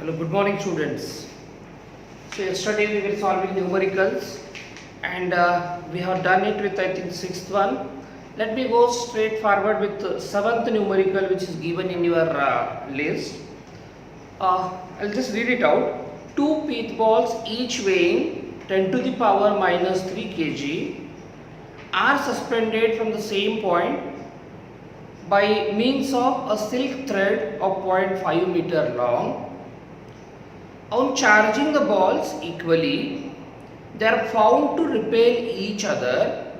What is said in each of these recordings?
Hello, good morning students. So yesterday we were solving numericals and we have done it with I think sixth one. Let me go straight forward with seventh numerical which is given in your list. I'll just read it out. Two peat balls each weighing 10 to the power minus 3 kg are suspended from the same point by means of a silk thread of 0.5 meter long. On charging the balls equally, they are found to repel each other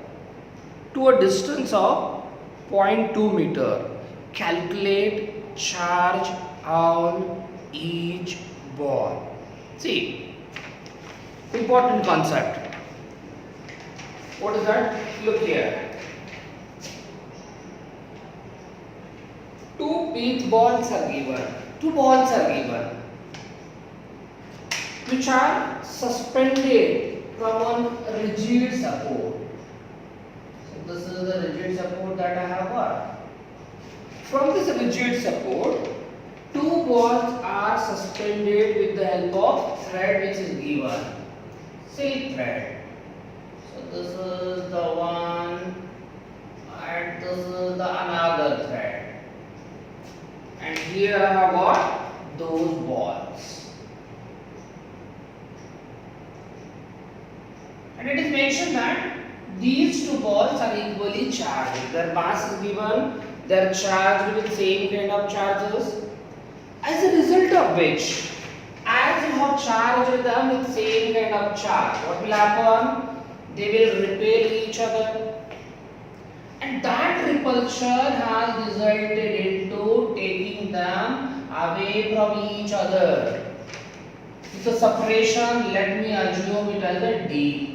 to a distance of 0.2 meter. Calculate charge on each ball. See, important concept. What is that? Look here. Two peat balls are given. Two balls are given, which are suspended from one rigid support. So this is the rigid support that I have got. From this rigid support, two balls are suspended with the help of thread which is given, silk thread. So this is the one and this is the another thread. And here I have got those balls. And it is mentioned that these two balls are equally charged. Their mass is given, they are charged with same kind of charges. As a result of which, as you have charged them with same kind of charge, what will happen? They will repel each other. And that repulsion has resulted into taking them away from each other. With a separation, let me assume it as a D.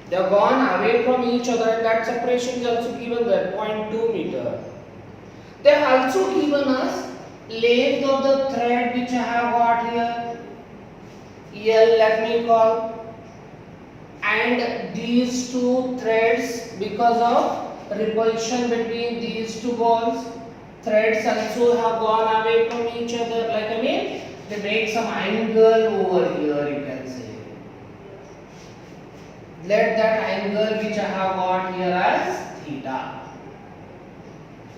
They have gone away from each other and that separation is also given there, 0.2 meter. They have also given us length of the thread which I have got here, L let me call. And these two threads, because of repulsion between these two balls, threads also have gone away from each other. Like they make some angle over here, you can say. Let that angle which I have got here as theta.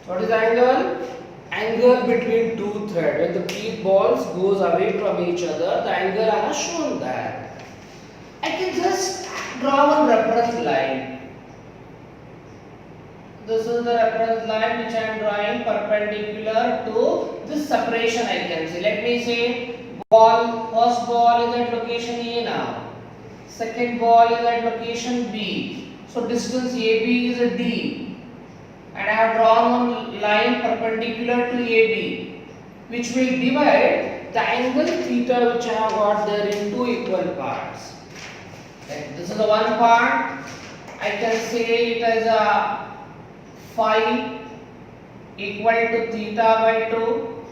What is the angle? Angle between two threads. When the peat balls goes away from each other, the angle I have shown that. I can just draw one reference line. This is the reference line which I am drawing perpendicular to this separation I can see. Let me say first ball is at location A now. Second ball is at location B. So distance AB is a D. And I have drawn one line perpendicular to AB, which will divide the angle theta which I have got there in two equal parts. And this is the one part. I can say it as a phi equal to theta by 2.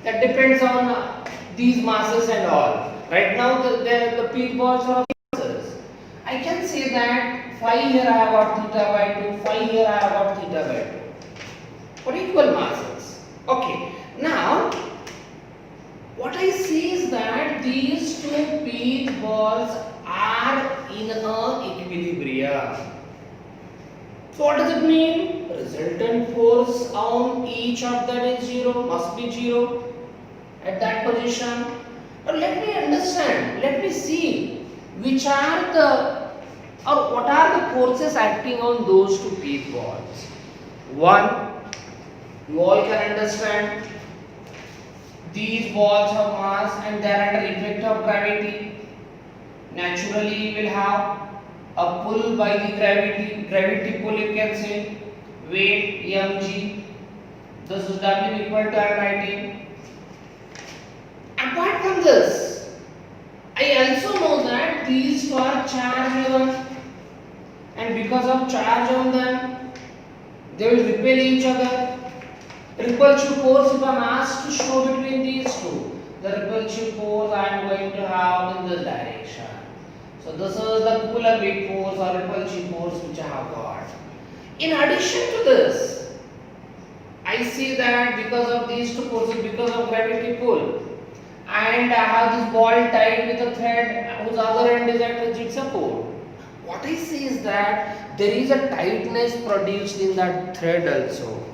That depends on these masses and all. Right now the peat balls are of masses. I can say that phi here I have got theta by 2, phi here I have got theta by 2. For equal masses. Okay. Now what I see is that these two peat balls are in a equilibrium. So what does it mean? Resultant force on each of them is 0, must be 0 at that position. But let me understand, let me see which are the or what are the forces acting on those two peat balls. One, you all can understand, these balls have mass and they are under effect of gravity. Naturally you will have a pull by the gravity pull you can say, weight mg. This is W equal to I'm writing. Apart from this, I also know that these two are charged given, and because of charge on them, they will repel each other. Repulsive force, if I am asked to show between these two, the repulsive force I am going to have in this direction. So this is the Coulombic force or repulsive force which I have got. In addition to this, I see that because of these two forces, because of gravity pull, and I have this ball tied with a thread whose other end is at rigid support. What I see is that there is a tightness produced in that thread also.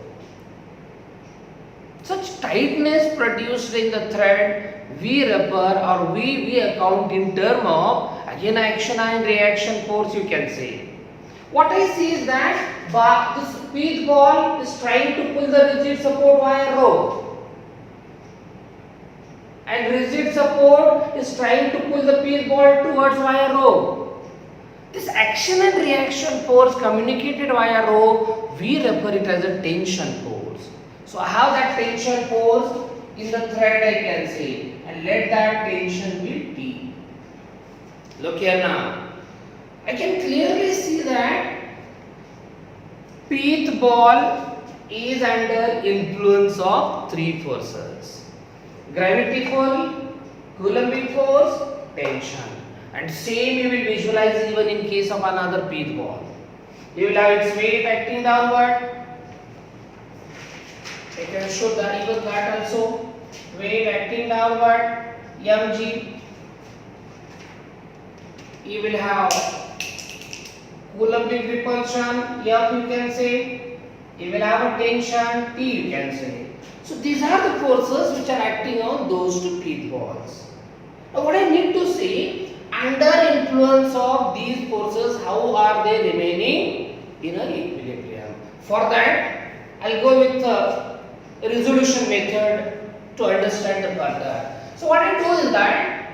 Such tightness produced in the thread we refer or we account in term of again action and reaction force, you can say. What I see is that this speed ball is trying to pull the rigid support wire rope, and rigid support is trying to pull the speed ball towards wire rope. This action and reaction force communicated via rope, we refer it as a tension force. So I have that tension force in the thread, I can say, and let that tension be T. Look here now. I can clearly see that pith ball is under influence of three forces: gravity pull, Coulombic force, tension. And same you will visualize even in case of another pith ball. You will have its weight acting downward. I can show that even that also. Weight acting downward, mg. You will have Coulombic repulsion, F you can say. You will have a tension, T you can say. So these are the forces which are acting on those two pith balls. Now what I need to say, under influence of these forces, how are they remaining in an equilibrium? For that, I'll go with the resolution method to understand the further. So what I do is that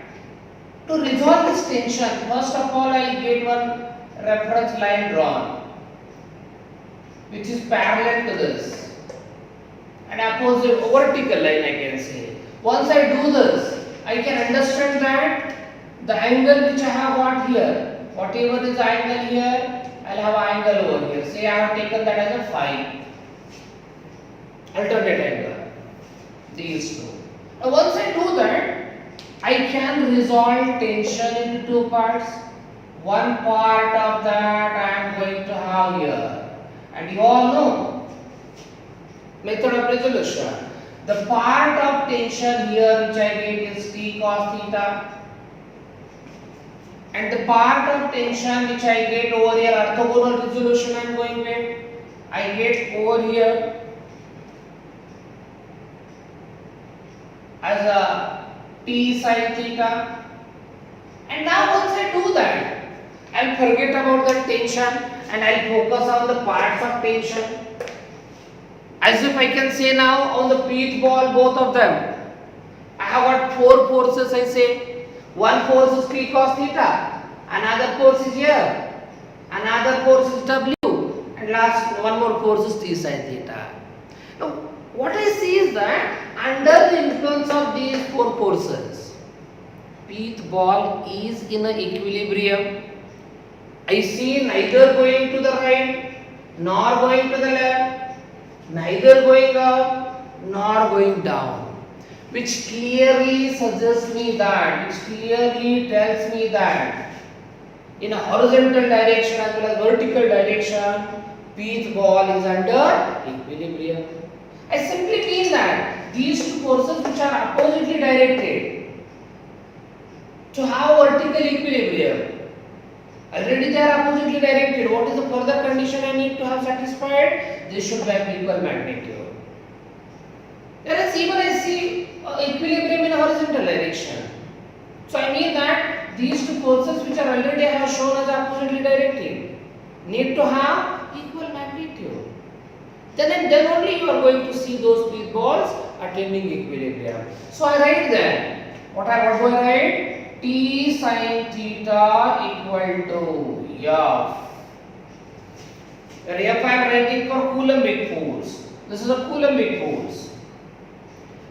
to resolve this tension, first of all I'll get one reference line drawn which is parallel to this, and opposite vertical line I can say. Once I do this, I can understand that the angle which I have got here, whatever is the angle here, I'll have an angle over here. Say I have taken that as a phi, alternate angle, these two. Now once I do that, I can resolve tension into two parts. One part of that I am going to have here, and you all know method of resolution. The part of tension here which I get is T cos theta, and the part of tension which I get over here, orthogonal resolution I am going with, I get over here as a T sin theta. And now once I do that, I'll forget about the tension and I'll focus on the parts of tension. As if I can say now on the pith ball, both of them, I have got four forces, I say. One force is T cos theta, another force is here, another force is W, and last one more force is T sin theta. Now what I see is that under the influence of these four forces, pith ball is in an equilibrium. I see neither going to the right nor going to the left, neither going up nor going down, which clearly suggests me that, which clearly tells me that in a horizontal direction as well as vertical direction, pith ball is under equilibrium. I simply mean that these two forces which are oppositely directed to have vertical equilibrium, already they are oppositely directed. What is the further condition I need to have satisfied? They should have equal magnitude. Whereas even I see equilibrium in a horizontal direction. So I mean that these two forces which are already I have shown as oppositely directed need to have equal magnitude. Then only you are going to see those pith balls attaining equilibrium. So I write there. What do I write? T sin theta equal to F. Where F I am writing for Coulombic force. This is a Coulombic force.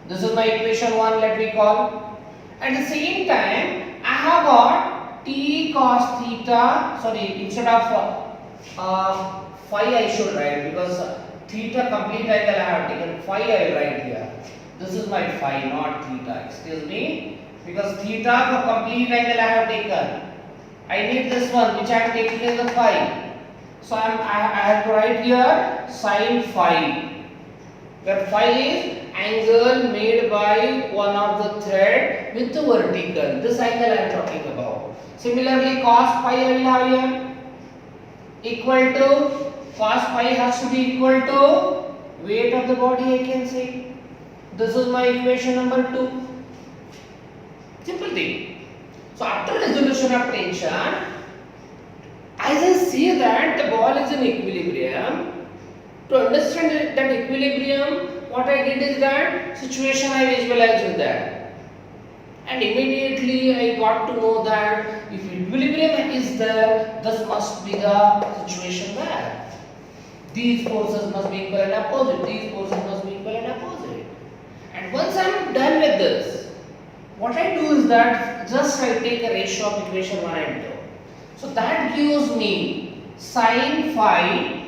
This is my equation 1, let me call. At the same time, I have got T cos theta, sorry, instead of phi I should write, because theta complete angle I have taken, phi I will write here. This is my phi, not theta, excuse me, because theta for complete angle I have taken. I need this one which I am taking as the phi. So I have to write here sin phi, where phi is angle made by one of the thread with the vertical. This angle I am talking about. Similarly, cos phi I will have here equal to, cos phi has to be equal to weight of the body, I can say. This is my equation number 2. Simple thing. So after resolution of tension, as I see that the ball is in equilibrium, to understand that equilibrium, what I did is that situation I visualized with that, and immediately I got to know that if equilibrium is there, this must be the situation there. These forces must be equal and opposite. These forces must be equal and opposite. And once I am done with this, what I do is that just I take a ratio of equation 1 and 2. So that gives me sin phi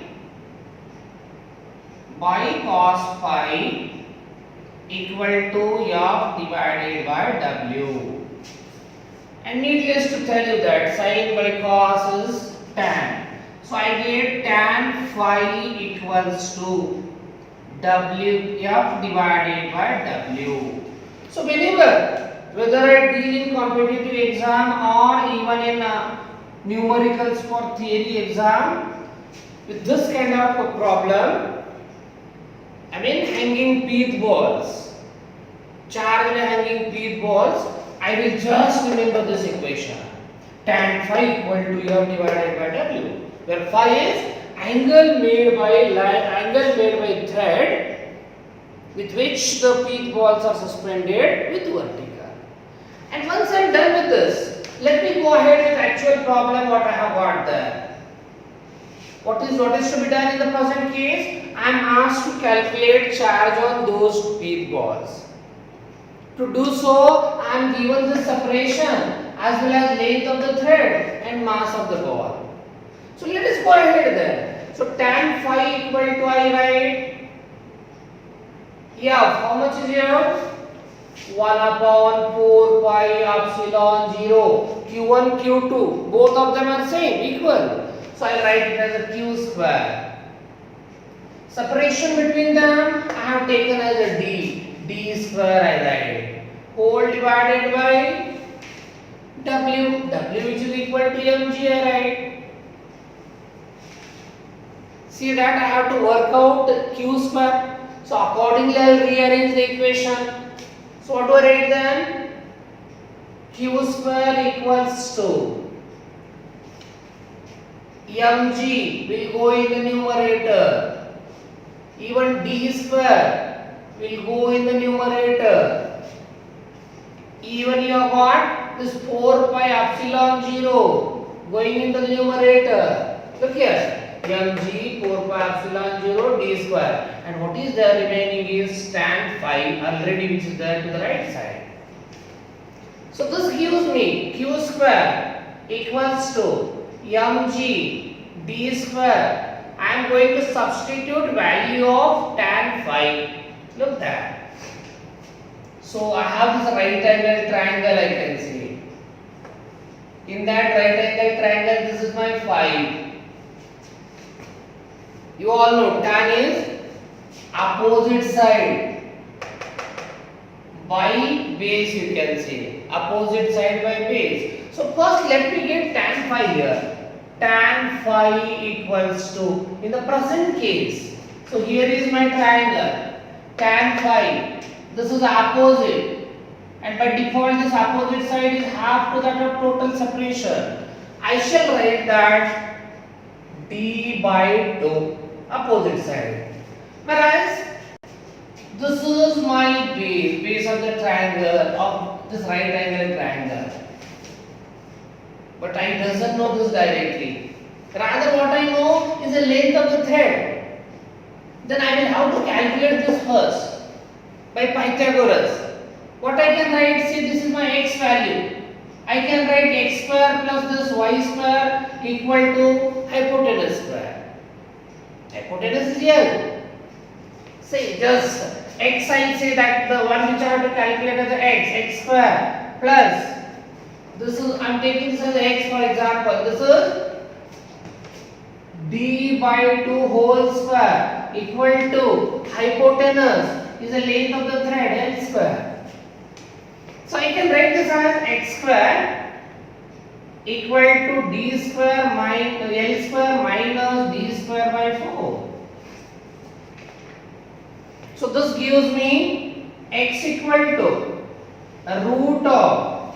by cos phi equal to F divided by W. And needless to tell you that sin by cos is tan. So I get tan phi equals to W F divided by W. So whether I deal in competitive exam or even in numericals for theory exam, with this kind of a problem, I mean hanging peat balls, charge in hanging peat balls, I will just remember this equation, tan phi equal to F divided by W, where phi is angle made by thread with which the peat balls are suspended with vertical. And once I am done with this, let me go ahead with actual problem what I have got there. What is to be done in the present case? I am asked to calculate charge on those peat balls. To do so, I am given the separation as well as length of the thread and mass of the ball. So let us go ahead then. So tan phi equal to I write F. How much is F? 1 upon 4 pi epsilon 0 q1 q2, both of them are same, equal, so I write it as a q square. Separation between them I have taken as a d square I write, whole divided by w which is equal to mg I write. See that I have to work out q square, so accordingly I will rearrange the equation. So what do I write then? Q square equals to mg will go in the numerator, even d square will go in the numerator, even you have got this 4 pi epsilon 0 going in the numerator. Look here, mg 4 pi epsilon 0 d square, and what is there remaining is tan phi already, which is there to the right side. So this gives me q square equals to mg d square. I am going to substitute value of tan phi. Look that. So I have this right angle triangle I can see. In that right angle triangle, this is my phi. You all know tan is opposite side by base, you can say opposite side by base. So first let me get tan phi here. Tan phi equals to, in the present case, so here is my triangle, tan phi, this is opposite, and by default this opposite side is half to that of total separation. I shall write that d by 2 opposite side, whereas this is my base of the triangle, of this right angle triangle, but I doesn't know this directly. Rather what I know is the length of the thread. Then I will have to calculate this first by Pythagoras. What I can write, see this is my x value, I can write x square plus this y square equal to hypotenuse square. Hypotenuse is here. Say just x, I say that the one which I have to calculate as x square plus this is, I am taking this as x for example, this is d by 2 whole square equal to hypotenuse is the length of the thread L square. So I can write this as x square equal to d square minus L square minus d square by 4. So this gives me x equal to root of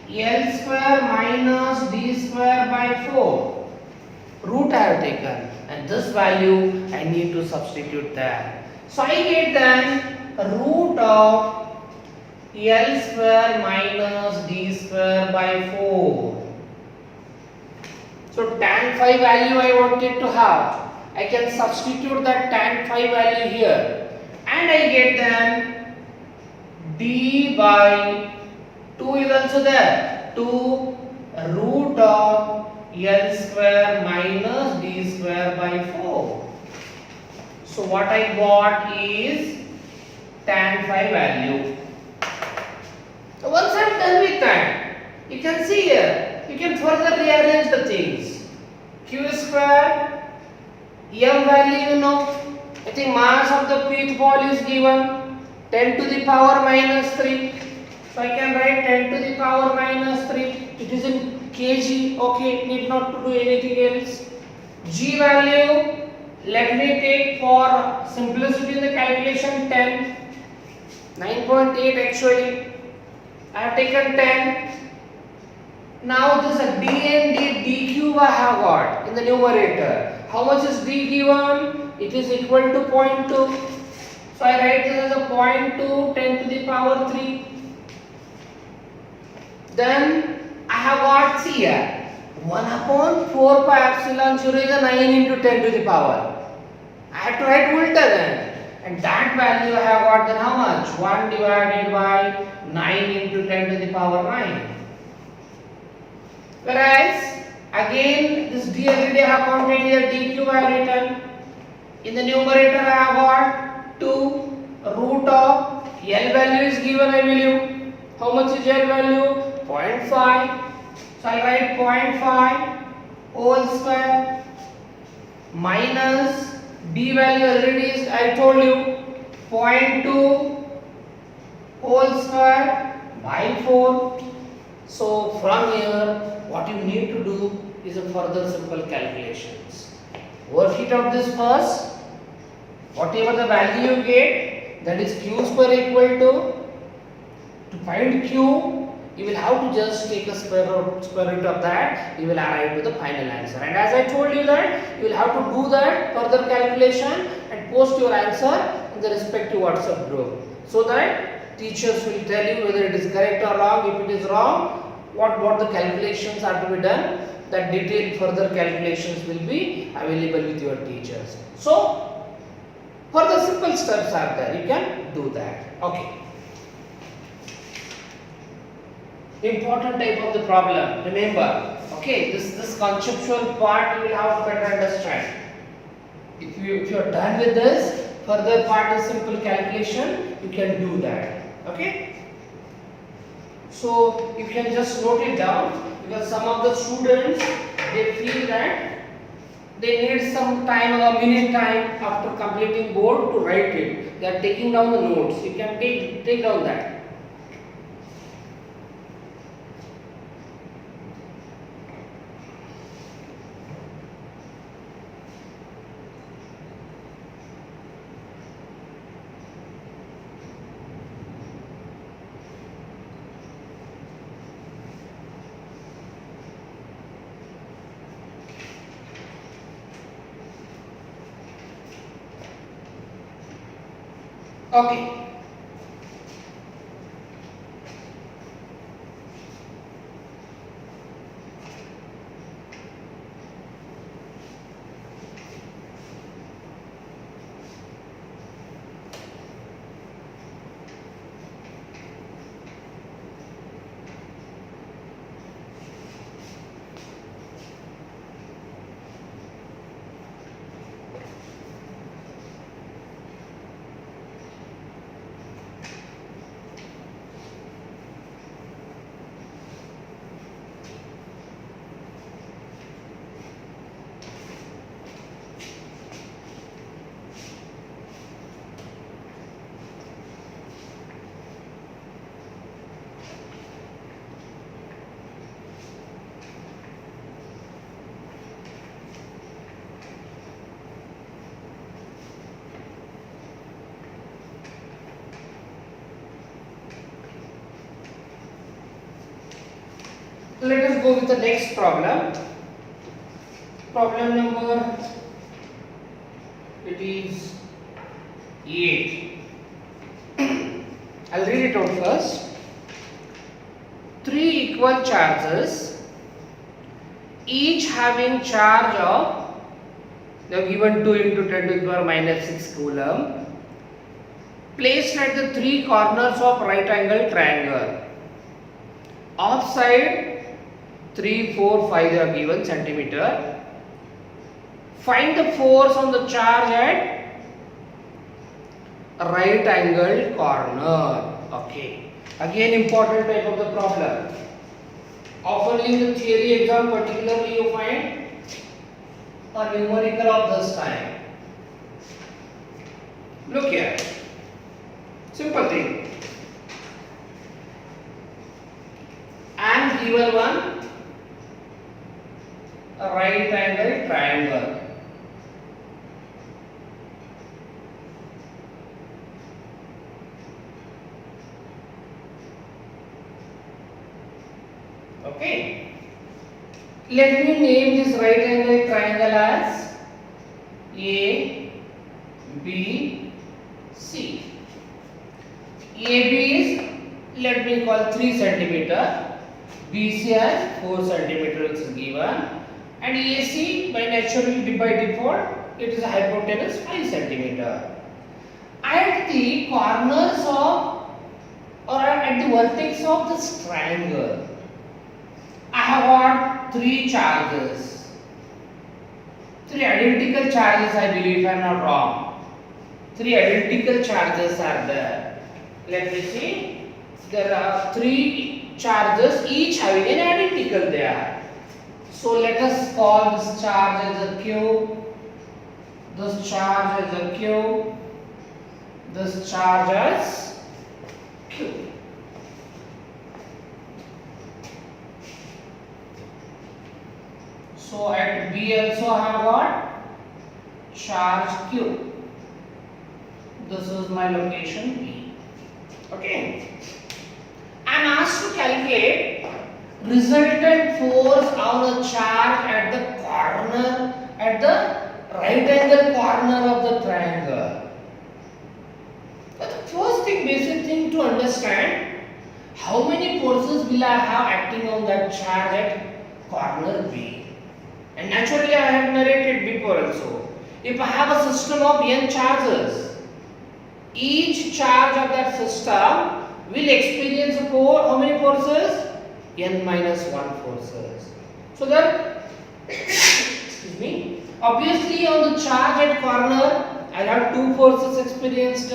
L square minus d square by 4. Root I have taken and this value I need to substitute there. So I get then root of L square minus d square by 4. So tan phi value I wanted to have. I can substitute that tan phi value here and I get then d by 2 is also there. 2 root of L square minus d square by 4. So what I got is tan phi value. So once I am done with that, you can see here, you can further rearrange the things. Q square, m value you know, I think mass of the pith ball is given 10 to the power minus 3. So I can write 10 to the power minus 3. It is in kg, okay, need not to do anything else. G value, let me take for simplicity in the calculation 10. 9.8 actually. I have taken 10. Now this d and d cube I have got in the numerator. How much is d given? It is equal to 0.2. So I write this as a 0.2 10 to the power 3. Then I have got C here 1 upon 4 pi epsilon 0 is a 9 into 10 to the power. I have to write ulta then, and that value I have got then how much? 1 divided by 9 into 10 to the power 9. Whereas again this d already I have counted here, d cube I have written. In the numerator I have got 2 root of L value is given I believe. How much is L value? 0.5. So I write 0.5 whole square minus d value already is I told you 0.2 whole square by 4. So from here what you need to do is a further simple calculations. Work it out this first. Whatever the value you get, that is q square equal to find q, you will have to just take a square root of that, you will arrive to the final answer. And as I told you that, you will have to do that further calculation and post your answer in the respective WhatsApp group, so that teachers will tell you whether it is correct or wrong. If it is wrong, what the calculations are to be done, that detailed further calculations will be available with your teachers. So further simple steps are there, you can do that. Okay. Important type of the problem, remember, okay, this conceptual part you will have to better understand. If you are done with this, further part is simple calculation, you can do that, okay. So you can just note it down, because some of the students, they feel that they need some time, a minute time after completing board to write it. They are taking down the notes, you can take down that. Okay. go with the next problem. Problem number, it is 8. I'll read it out first. 3 equal charges, each having charge of, they have given 2 into 10 to the power minus 6 coulomb, placed at the 3 corners of right angle triangle. Offside 3, 4, 5 they are given centimeter. Find the force on the charge at right angle corner. Okay. Again, important type of the problem. Often in the theory exam, particularly you find a numerical of this time. Look here. Simple thing. I am given one a right angle triangle. Okay. Let me name this right angle triangle as A, B, C. AB is, let me call 3 centimeter, BC as 4 centimeter which is given, and AC by default it is a hypotenuse 5 centimeter. At the corners of or at the vertex of this triangle, I have got 3 charges, 3 identical charges, I believe if I am not wrong. 3 identical charges are there. Let me see. There are 3 charges, each having an identical there. So let us call this charge as a Q, this charge as a Q, this charge as Q. So at B also I have got charge Q. This is my location B. Okay. I am asked to calculate resultant force on a charge at the corner, at the right angle corner of the triangle. But the first thing, basic thing to understand, how many forces will I have acting on that charge at corner B? And naturally I have narrated before also. If I have a system of n charges, each charge of that system will experience how many forces? N minus 1 forces. So that, excuse me, obviously on the charge at corner I have 2 forces experienced.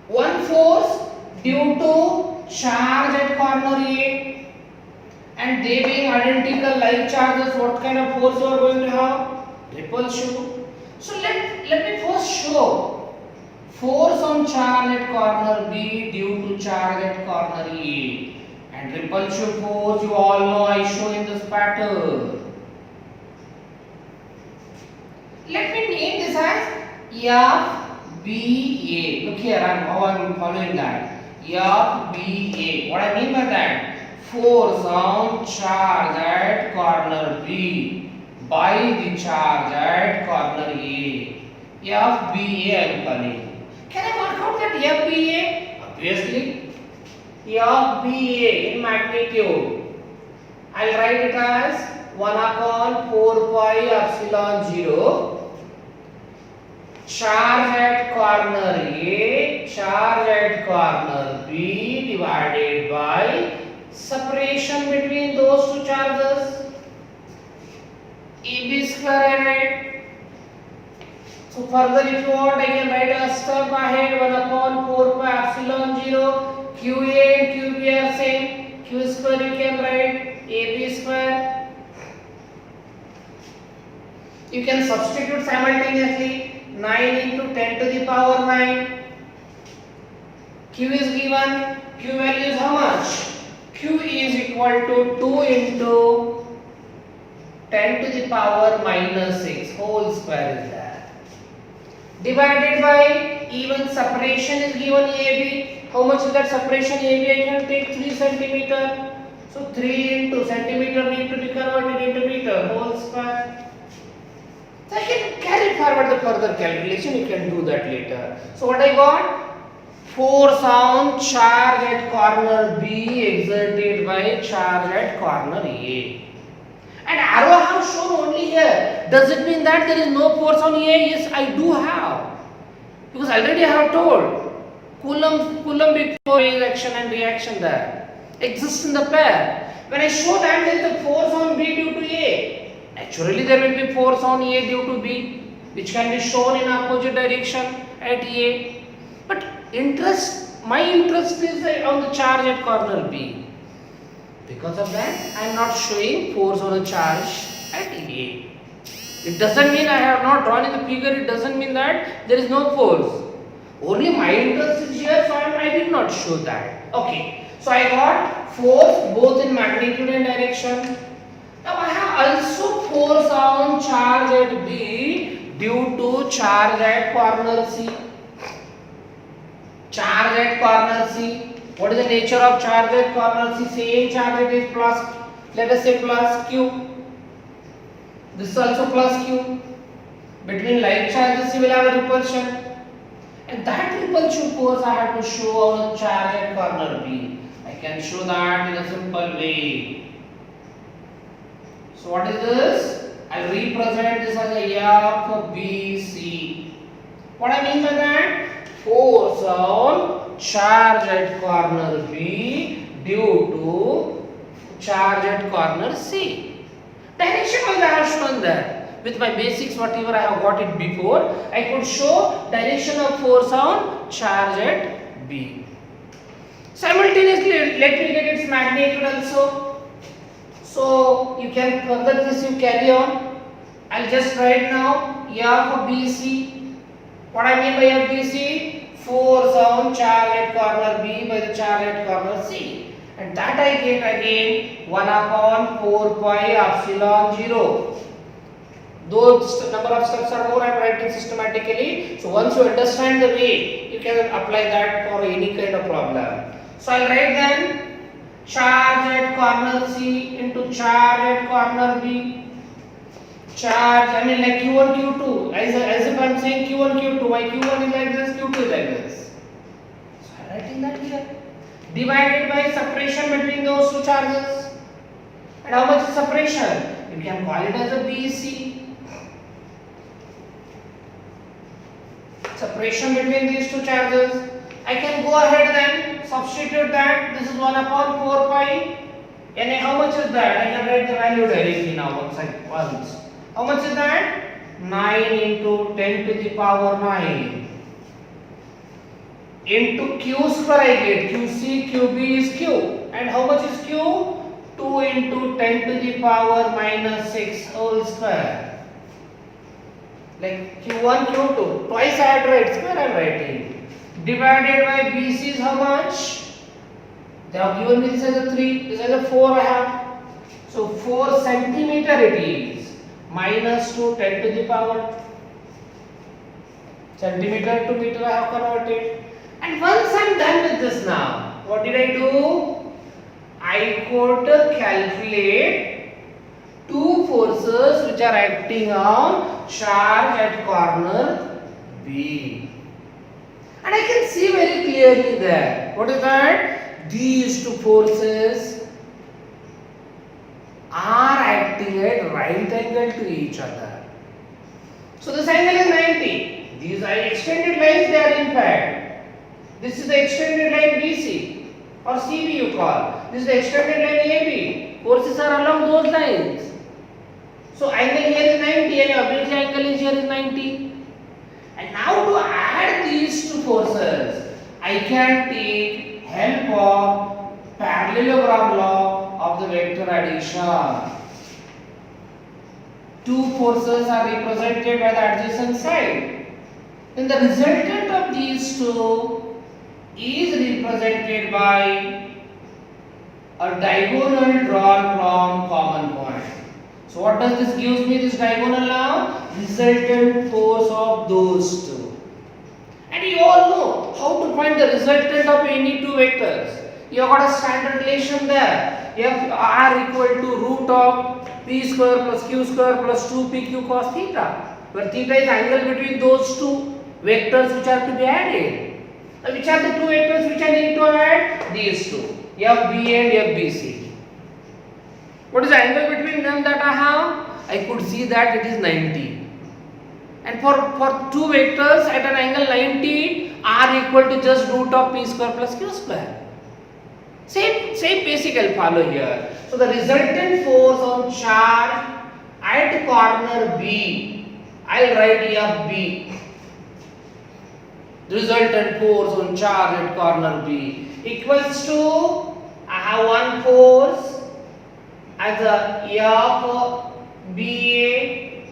One force due to charge at corner A, and they being identical like charges, what kind of force you are going to have? Repulsion. So let me first show force on charge at corner B due to charge at corner A, and repulsive force you all know I show in this pattern. Let me name this as FBA. Look here, how I am following that. FBA. What I mean by that? Force on charge at corner B by the charge at corner A. FBA I am calling. Can I work out that FBA? Obviously. FBA in magnitude, I'll write it as 1 upon 4 pi epsilon 0. Charge at corner A, charge at corner B divided by separation between those 2 charges, AB square I write. So further if you want I can write a step ahead, 1 upon 4 pi epsilon 0. QA and QB are same. Q square you can write AB square. You can substitute simultaneously 9 into 10 to the power 9. Q is given. Q value is how much? Q is equal to 2 into 10 to the power minus 6 whole square is there. Divided by even separation is given AB. How much is that separation AB? I can take 3 centimeter. So 3 into centimeter need to be converted into meter whole square. So I can carry forward the further calculation. You can do that later. So what I got? Force on charge at corner B exerted by charge at corner A. And arrow I have shown only here. Does it mean that there is no force on A? Yes, I do have. Because already I have told. Coulombic force action and reaction there exists in the pair. When I show that there is a force on B due to A, naturally there will be force on A due to B, which can be shown in opposite direction at A. But my interest is on the charge at corner B. Because of that, I am not showing force on a charge at A. It doesn't mean I have not drawn in the figure. It doesn't mean that there is no force. Only my interest is here, so I did not show that. Okay. So I got force both in magnitude and direction. Now I have also force on charge at B due to charge at corner C. Charge at corner C. What is the nature of charge at corner C? Same charge it is plus, let us say plus Q. This is also plus Q. Between like charges we will have a repulsion. And that repulsion force I have to show on charge at corner B. I can show that in a simple way. So what is this? I represent this as a FBC. What I mean by that? Force on charge at corner B due to charge at corner C. Direction wise I have shown that. With my basics, whatever I have got it before, I could show direction of force on charge at B. Simultaneously, let me get its magnitude also. So you can further this you carry on. I'll just write now FBC. What I mean by FBC? Force on charge at corner B by the charge at corner C. And that I get again 1 upon 4 pi epsilon 0. Those number of steps are more, I am writing systematically. So once you understand the way, you can apply that for any kind of problem. So I will write then charge at corner C into charge at corner B. Charge, I mean like Q1, Q2. As if I am saying Q1, Q2. Why Q1 is like this, Q2 is like this. So I am writing that here. Divided by separation between those two charges. And how much is separation? You can call it as a BC. Separation between these two charges. I can go ahead then substitute that. This is 1 upon 4 pi. And how much is that? I can write the value directly now once. How much is that? 9 into 10 to the power 9 into Q square I get. QC, QB is Q. And how much is Q? 2 into 10 to the power minus 6 whole square. Like Q1, Q2. Twice I had to write square I am writing. Divided by BC is how much? They have given me this as a 3. This as a 4 I have. So 4 centimeter it is. Minus 2 10 to the power. Centimeter to meter I have converted. And once I am done with this now, what did I do? I could calculate two forces which are acting on charge at corner B. And I can see very clearly there. What is that? These two forces are acting at right angle to each other. So this angle is 90. These are extended lines, they are in fact. This is the extended line BC or CB you call. This is the extended line AB. Forces are along those lines. So angle here is 90 and obviously angle is here is 90. And now to add these two forces, I can take help of parallelogram law of the vector addition. Two forces are represented by the adjacent side. Then the resultant of these two is represented by a diagonal drawn from common point. So what does this gives me, this diagonal now? Resultant force of those two. And you all know how to find the resultant of any two vectors. You have got a standard relation there. f r equal to root of p square plus q square plus 2pq cos theta, where theta is angle between those two vectors which are to be added. Now which are the two vectors which I need to add? These two, fb and fbc. What is the angle between them that I have? I could see that it is 90. And for two vectors at an angle 90, r equal to just root of p square plus q square. Same basic I'll follow here. So the resultant force on charge at corner B, I'll write FB. Resultant force on charge at corner B equals to, I have one force as a FBA,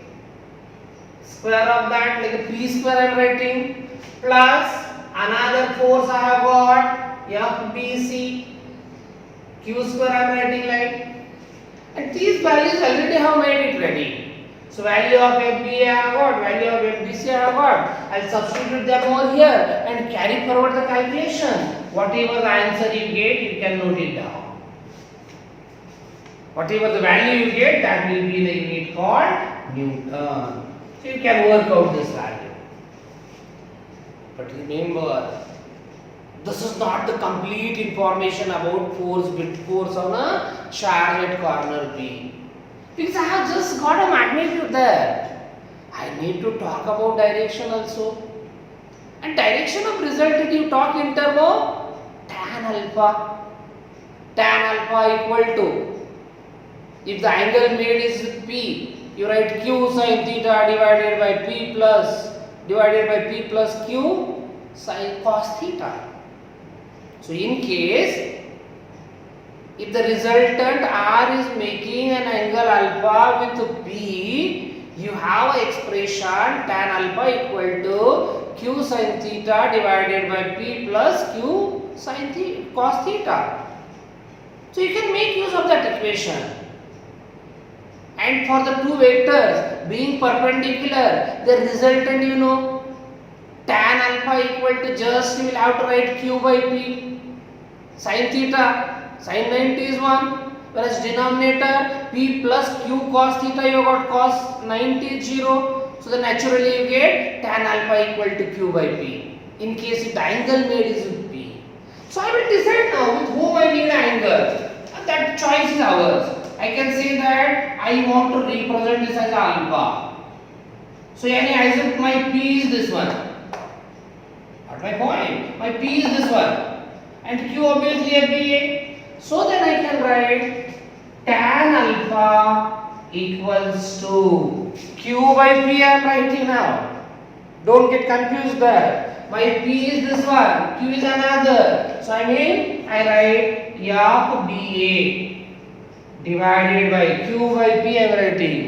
square of that like a p square I am writing, plus another force I have got FBC, q square I am writing like, and these values already have made it ready. So value of FBA I have got, value of FBC I have got. I'll substitute them over here and carry forward the calculation. Whatever the answer you get, you can note it down. Whatever the value you get, that will be the unit called Newton. So you can work out this value. But remember, this is not the complete information about force on a charge at corner B. Because I have just got a magnitude there. I need to talk about direction also. And direction of resultant you talk in terms of tan alpha. Tan alpha equal to, if the angle made is with P, you write q sin theta divided by p plus q sin cos theta. So in case if the resultant r is making an angle alpha with p, you have an expression tan alpha equal to q sin theta divided by p plus q sin cos theta. So you can make use of that equation. And for the two vectors being perpendicular, the resultant you know, tan alpha equal to just you will have to write q by p, sin theta, sin 90 is 1, whereas denominator p plus q cos theta you got cos 90 is 0. So then naturally you get tan alpha equal to q by p, in case if the angle made is with p. So I will decide now with whom I need an angle, and that choice is ours. I can say that I want to represent this as alpha. So I said my p is this one. What my point? My p is this one, and q obviously FBA. So then I can write tan alpha equals to q by p. I am writing now. Don't get confused there. My p is this one, q is another. So I write FBA divided by q by p I am writing.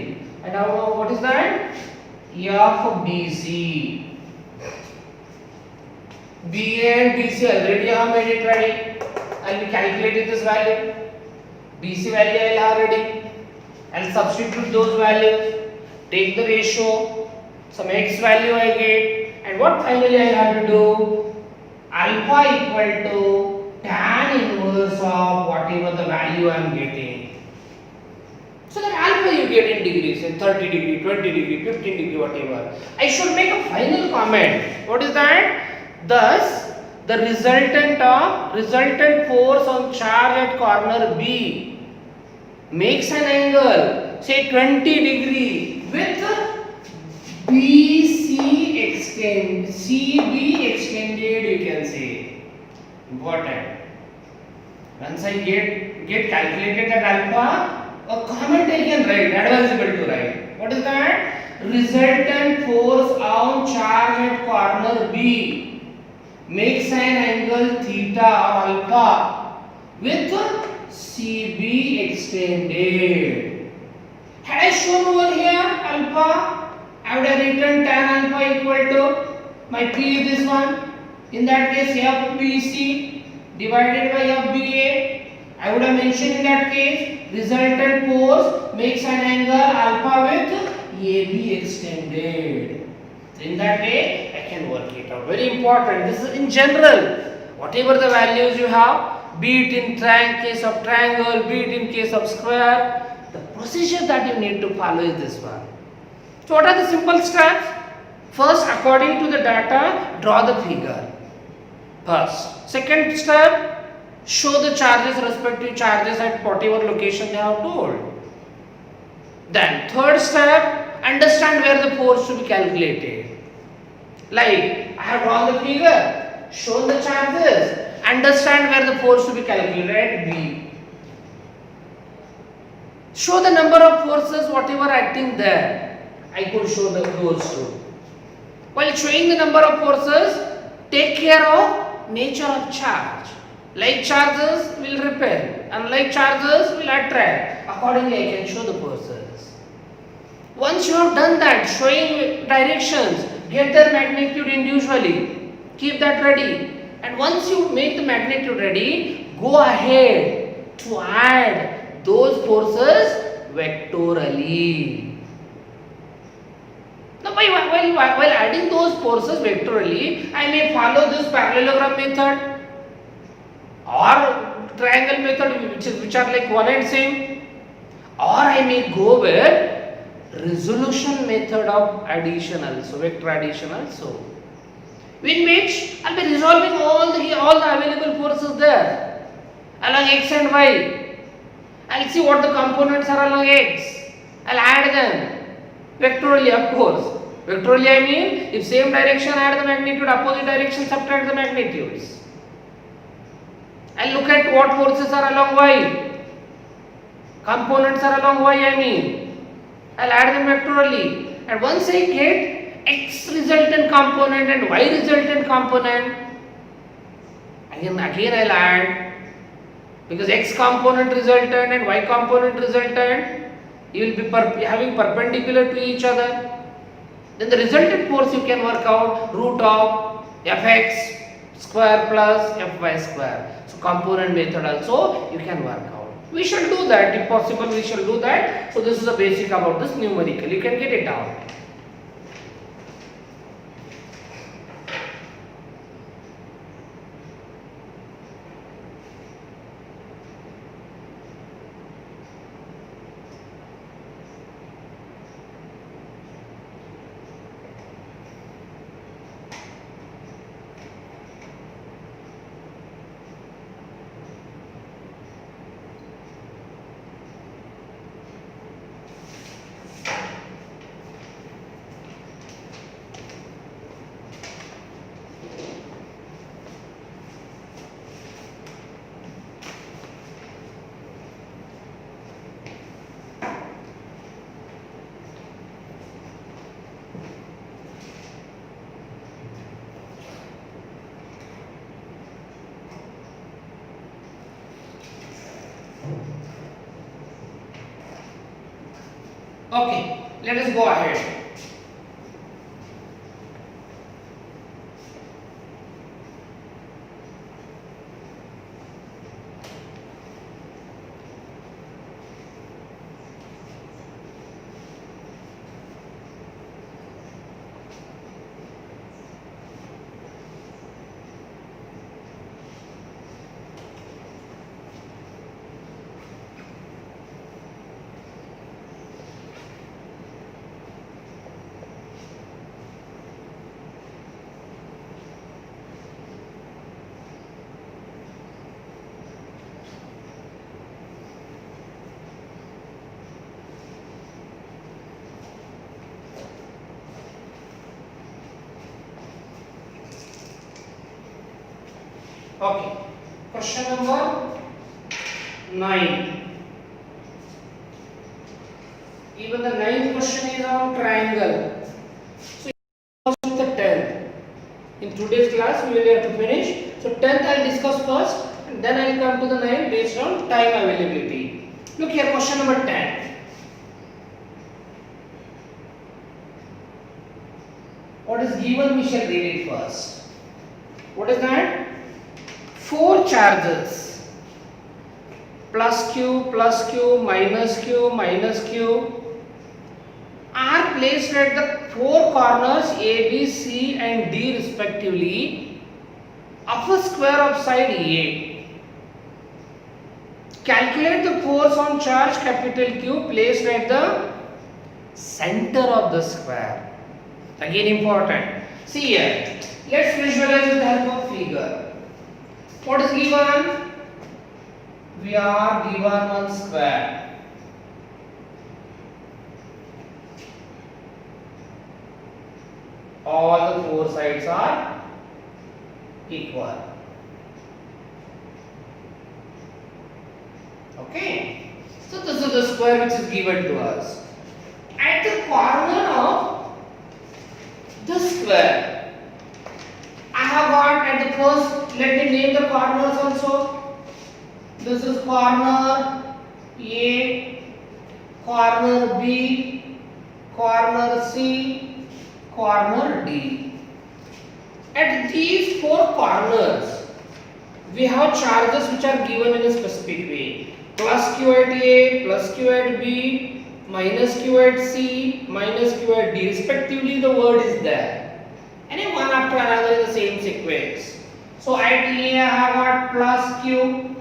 And now what is that? FBC. BA and BC already I have made it ready. I will calculate this value. BC value I will have ready. I will substitute those values. Take the ratio. Some x value I get. And what finally I have to do? Alpha equal to tan inverse of whatever the value I am getting. So that alpha you get in degrees, in 30 degree, 20 degree, 15 degree, whatever. I should make a final comment. What is that? Thus, the resultant force on charge at corner B makes an angle, say 20 degree, with CB extended, you can say. Important. Once I get calculated at alpha, a comment I can write, advisable to write. What is that? Resultant force on charge at corner B makes an angle theta or alpha with CB extended. Had I shown over here alpha, I would have written tan alpha equal to, my P is this one, in that case FBC divided by FBA. I would have mentioned in that case resultant force makes an angle alpha with AB extended. So in that way I can work it out. Very important. This is in general. Whatever the values you have, be it in case of triangle, be it in case of square. The procedure that you need to follow is this one. So what are the simple steps? First, according to the data, draw the figure. First. Second step, show the charges, respective charges at whatever location they have told. Then third step, understand where the force to be calculated. Like, I have drawn the figure, shown the charges, understand where the force to be calculated at B. Show the number of forces whatever acting there. I could show those two. While showing the number of forces, take care of nature of charge. Like charges will repel, unlike charges will attract. Accordingly, I can show the forces. Once you have done that, showing directions, get their magnitude individually. Keep that ready. And once you make the magnitude ready, go ahead to add those forces vectorially. Now, while adding those forces vectorially, I may follow this parallelogram method or triangle method, which are like one and same, or I may go with resolution method of addition also, vector addition also, in which I will be resolving all the available forces there along x and y. I will see what the components are along x. I will add them vectorially, of course. Vectorially I mean, if same direction add the magnitude, opposite direction subtract the magnitudes. I will look at what forces are along y. Components are along y I mean. I will add them vectorially, and once I get x resultant component and y resultant component, again I will add, because x component resultant and y component resultant, you will be having perpendicular to each other. Then the resultant force you can work out root of fx square plus fy square. So component method also you can work out. We shall do that, if possible we shall do that. So this is the basic about this numerical, you can get it out. Okay, let us go ahead. Okay, question number 9. Even the 9th question is on triangle. So with the 10th. In today's class we will have to finish. So 10th I will discuss first, and then I will come to the 9th based on time availability. Look here, question number 10. What is given? We shall read it first. What is that? 4 charges, plus q, minus q, are placed at the 4 corners A, B, C and D respectively of a square of side A. Calculate the force on charge capital Q placed at the center of the square. Again important. See here. Let's visualize with the help of figure. What is given? We are given one square. All the four sides are equal. Okay. So this is the square which is given to us. At the corner of the square, I have got at the first, let me name the corners also. This is corner A, corner B, corner C, corner D. At these four corners, we have charges which are given in a specific way. Plus Q at A, plus Q at B, minus Q at C, minus Q at D. Respectively, the word is there. And one after another in the same sequence. So at A, I have got plus Q.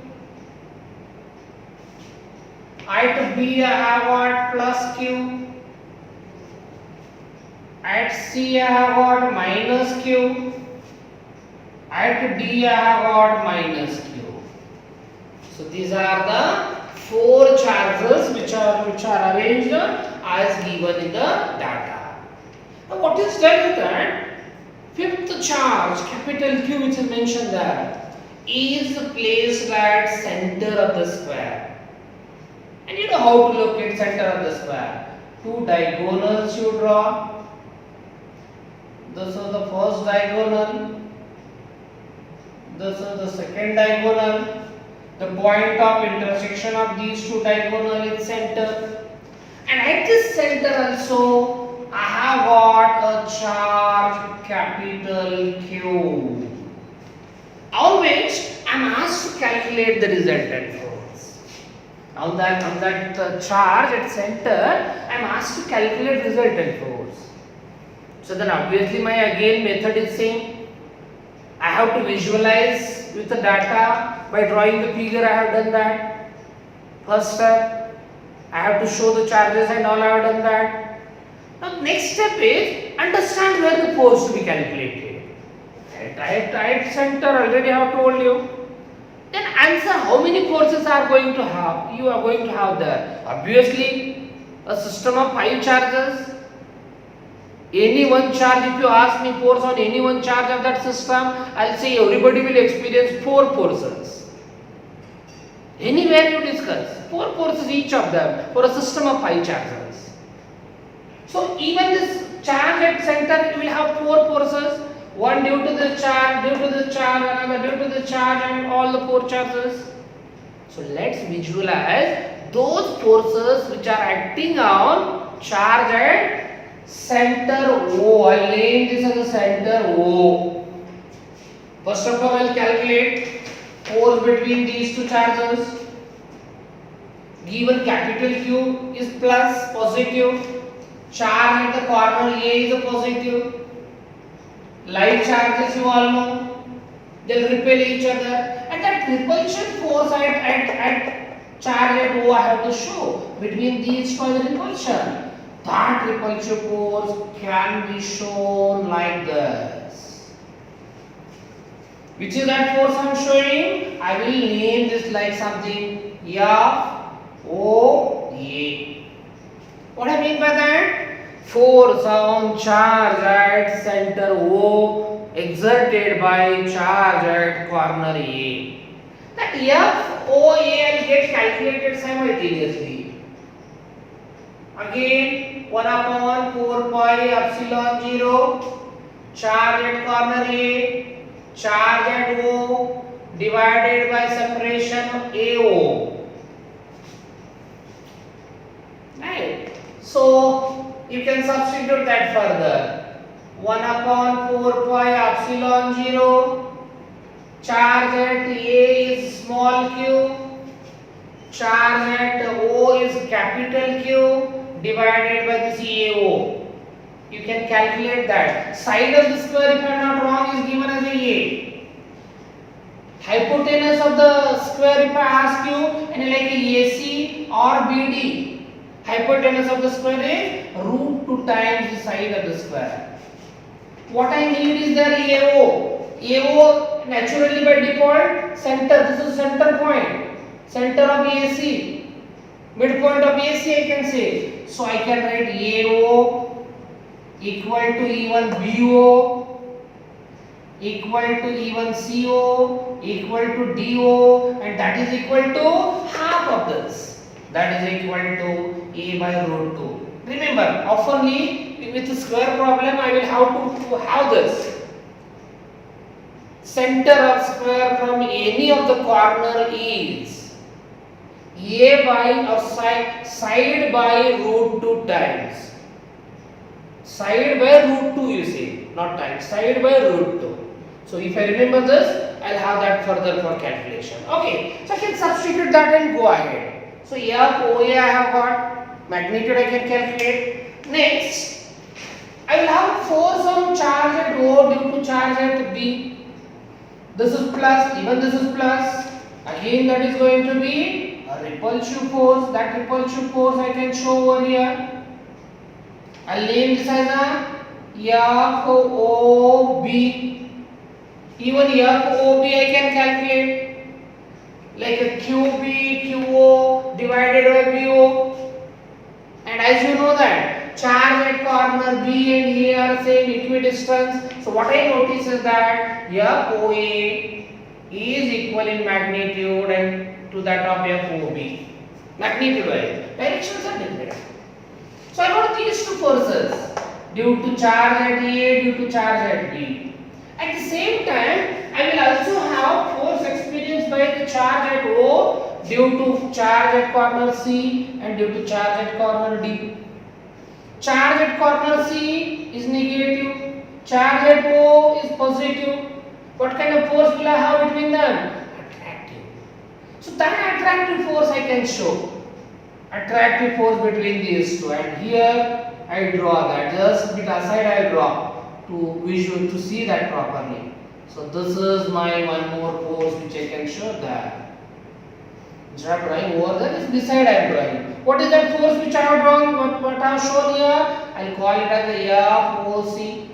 At B, I have got plus Q. At C, I have got minus Q. At D, I have got minus Q. So these are the four charges which are arranged as given in the data. Now what is done is that fifth charge capital Q which is mentioned there is placed at center of the square. And you know how to locate center of the square. Two diagonals you draw. This is the first diagonal. This is the second diagonal. The point of intersection of these two diagonal is center. And at this center also, I have got a charge capital Q. Always, I am asked to calculate the resultant force. On that charge at center, I am asked to calculate resultant force. So then obviously my again method is same. I have to visualize with the data by drawing the figure. I have done that. First step, I have to show the charges and all. I have done that. Now next step is understand where the force to be calculated. At center already I have told you. Then answer how many forces are going to have. You are going to have there. Obviously, a system of 5 charges. Any one charge, if you ask me force on any one charge of that system, I will say everybody will experience 4 forces. Anywhere you discuss, 4 forces each of them for a system of 5 charges. So even this charge at center will have 4 forces. One due to the charge, another due to the charge, and all the 4 charges. So let's visualize those forces which are acting on charge at center O. I will name this as a center O. First of all, I will calculate force between these two charges. Given capital Q is plus positive. Charge at the corner A is a positive. Light charges you all know. They will repel each other. And that repulsion force at charge at O I have to show between these two the repulsion. That repulsive force can be shown like this. Which is that force I am showing? I will name this like something F O A. What I mean by that? Force on charge at center O exerted by charge at corner A. That F O A will get calculated simultaneously. Again 1 upon 4 pi epsilon 0 charge at corner A, charge at O divided by separation AO. Right? So you can substitute that further. 1 upon 4 pi epsilon 0 charge at A is small q, charge at O is capital Q divided by the CAO. You can calculate that. Side of the square, if I am not wrong, is given as a. Hypotenuse of the square, if I ask you, and like AC or BD, hypotenuse of the square is root 2 times the side of the square. What I need is their AO. AO naturally by default center. This is center point, center of AC, midpoint of AC I can say. So I can write AO equal to E1 BO equal to E1 CO equal to DO, and that is equal to half of this. That is equal to A by root 2. Remember, oftenly with the square problem I will have to have this. Center of square from any of the corner is A by or side by root 2 times. Side by root 2 you see, not times, side by root 2. So if I remember this, I'll have that further for calculation. Okay, so I can substitute that and go ahead. So F OA I have got, magnitude I can calculate. Next, I will have force on charge at O due to charge at B. This is plus, even this is plus. Again that is going to be a repulsive force. That repulsive force I can show over here. I'll name this as a FOB. Even FOB I can calculate like a QB, QO divided by BO. And as you know that charge at corner B and A are same equidistant. So what I notice is that FOA is equal in magnitude and to that of FOB. Magnitude wise, directions are different. So I got these two forces due to charge at A, due to charge at B. At the same time, I will also have force experienced by the charge at O due to charge at corner C and due to charge at corner D. Charge at corner C is negative, charge at O is positive. What kind of force will I have between them? Attractive. So that attractive force I can show. Attractive force between these two, and here I draw that. Just bit aside I draw to visual to see that properly. So this is my one more force which I can show that. Instead of drawing over there, is beside I am drawing. What is that force which I have drawn? What I have shown here? I will call it as the FOC.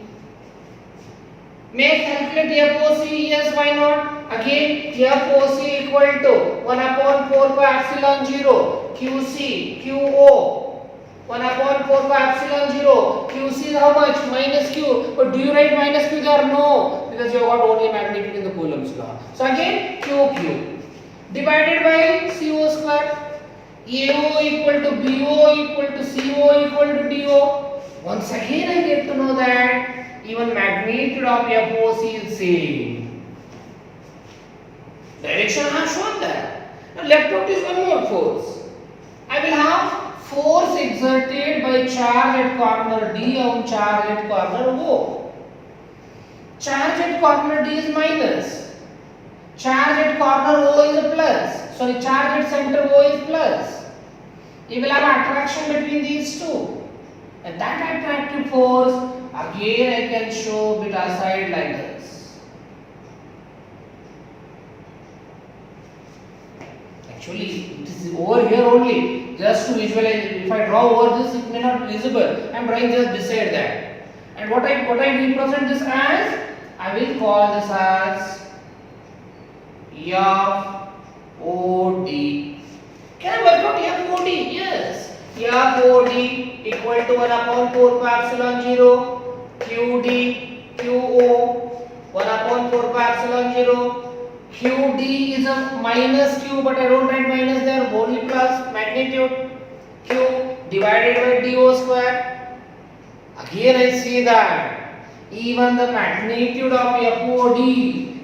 May I calculate FOC? Yes, why not? Again, FOC equal to 1 upon 4 pi epsilon 0 QC QO 1 upon 4 pi epsilon 0. QC is how much? Minus Q. But do you write minus Q there? No. Because you have got only magnitude in the Coulomb's law. So again QQ. Divided by CO square. AO equal to BO equal to CO equal to DO. Once again I get to know that even magnitude of FOC is same. Direction I have shown that. Now left out is one more force. I will have force exerted by charge at corner D on charge at corner O. Charge at corner D is minus. Charge at corner O is a plus. Sorry, charge at center O is plus. You will have attraction between these two. And that attractive force again I can show bit aside like this. Actually, it is over here only. Just to visualize, if I draw over this, it may not be visible. I am drawing just beside that. And what I represent this as, I will call this as FOD. Can I work out FOD? Yes. FOD equal to 1 upon 4 pi epsilon 0 QD QO 1 upon 4 pi epsilon 0. QD is a minus Q, but I don't write minus there, only plus magnitude Q divided by DO square. Again I see that even the magnitude of FOD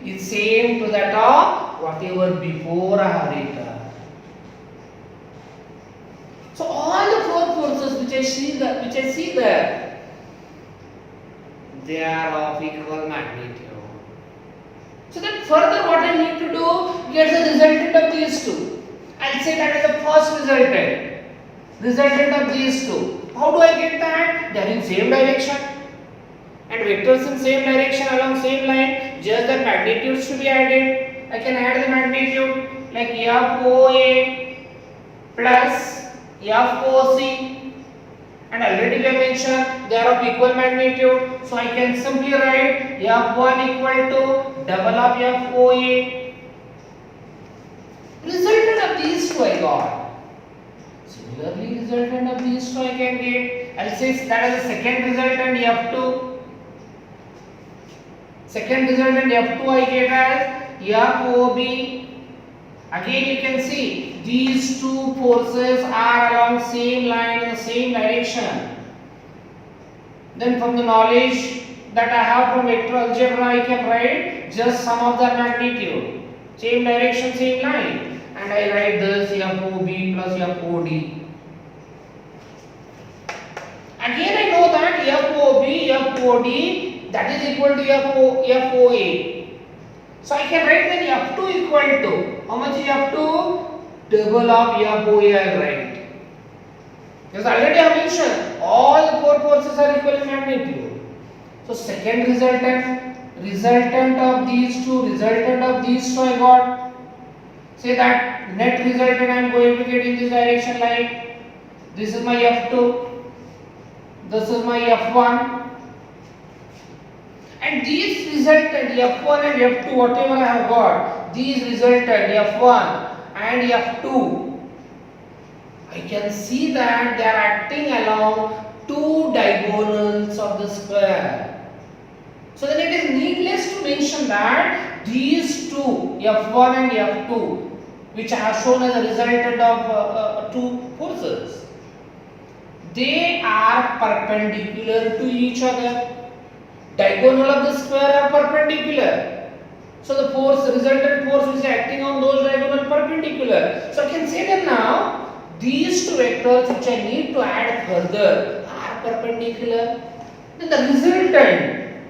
is same to that of whatever before I have written. So all the four forces which I see there, they are of equal magnitude. So then further what I need to do, get the resultant of these two. I'll say that is the first resultant of these two. How do I get that? They are in same direction and vectors in same direction along same line, just the magnitudes to be added I can add the magnitude like FOA plus FOC. And already we have mentioned they are of equal magnitude, so I can simply write F1 equal to double of FOA. Resultant of these two I got. Similarly, resultant of these two I can get. I'll say that is the second resultant F2. Second resultant F2 I get as FOB. Again you can see these two forces are along same line in the same direction. Then from the knowledge that I have from vector algebra I can write just sum of their magnitude. Same direction, same line. And I write this FOB plus FOD. Again I know that FOB, FOD that is equal to FOA. So I can write then F2 equal to, how much is F2? Double of FOA I write. Because already I mentioned all the four forces are equal in magnitude. So second resultant of these two I got. Say that net resultant I am going to get in this direction like this is my F2, this is my F1. And these resultant F1 and F2 whatever I have got, these resultant F1 and F2, I can see that they are acting along two diagonals of the square. So then it is needless to mention that these two F1 and F2 which I have shown as a resultant of two forces, they are perpendicular to each other. Diagonal of the square are perpendicular. So the force, resultant force is acting on those diagonal perpendicular. So I can say that now these two vectors which I need to add further are perpendicular. Then the resultant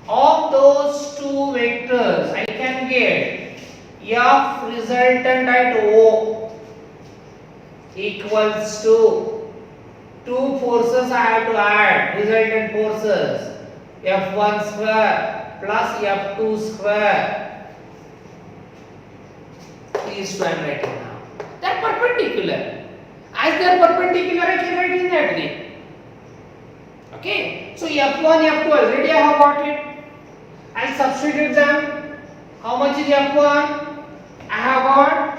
of those two vectors I can get F resultant at O equals to two forces I have to add, resultant forces. F1 square plus F2 square. These two I am writing now. They are perpendicular. As they are perpendicular, I can write in that way. Okay. So F1, F2 already I have got it. I'll substitute them. How much is F1? I have got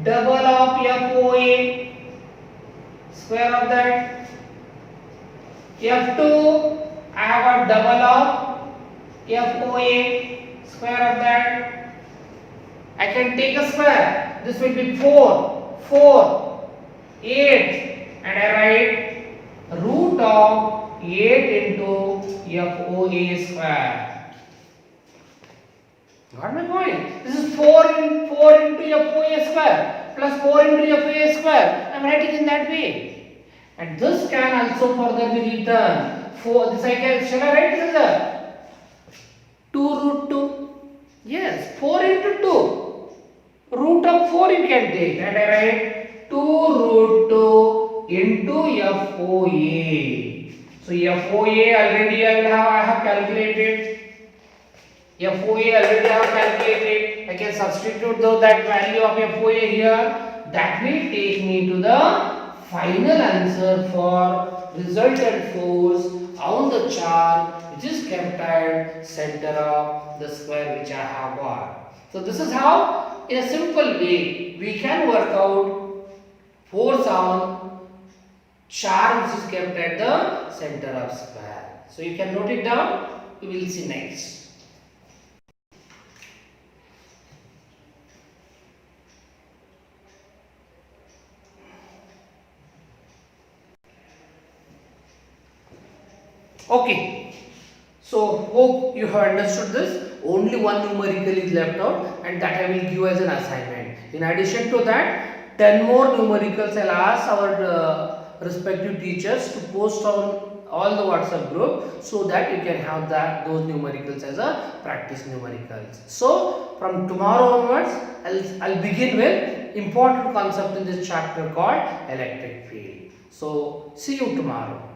double of FOA square of that. F2 I have a double of FOA square of that. I can take a square. This will be 4, 8 and I write root of 8 into FOA square. Got my point? This is 4 into FOA square plus 4 into FOA square. I am writing in that way. And this can also further be written. This I can, shall I write this as a 2 root 2? Yes, 4 into 2. Root of 4 you can take and I write 2 root 2 into FOA. So FOA already I have calculated. FOA already I have calculated. I can substitute that value of FOA here. That will take me to the final answer for resultant force on the charge which is kept at center of the square which I have got. So this is how in a simple way we can work out force on charge which is kept at the center of square. So you can note it down. We will see next. Okay, so hope you have understood this. Only one numerical is left out and that I will give as an assignment. In addition to that, 10 more numericals I will ask our respective teachers to post on all the WhatsApp group so that you can have those numericals as a practice numericals. So from tomorrow onwards, I'll begin with important concept in this chapter called electric field. So see you tomorrow.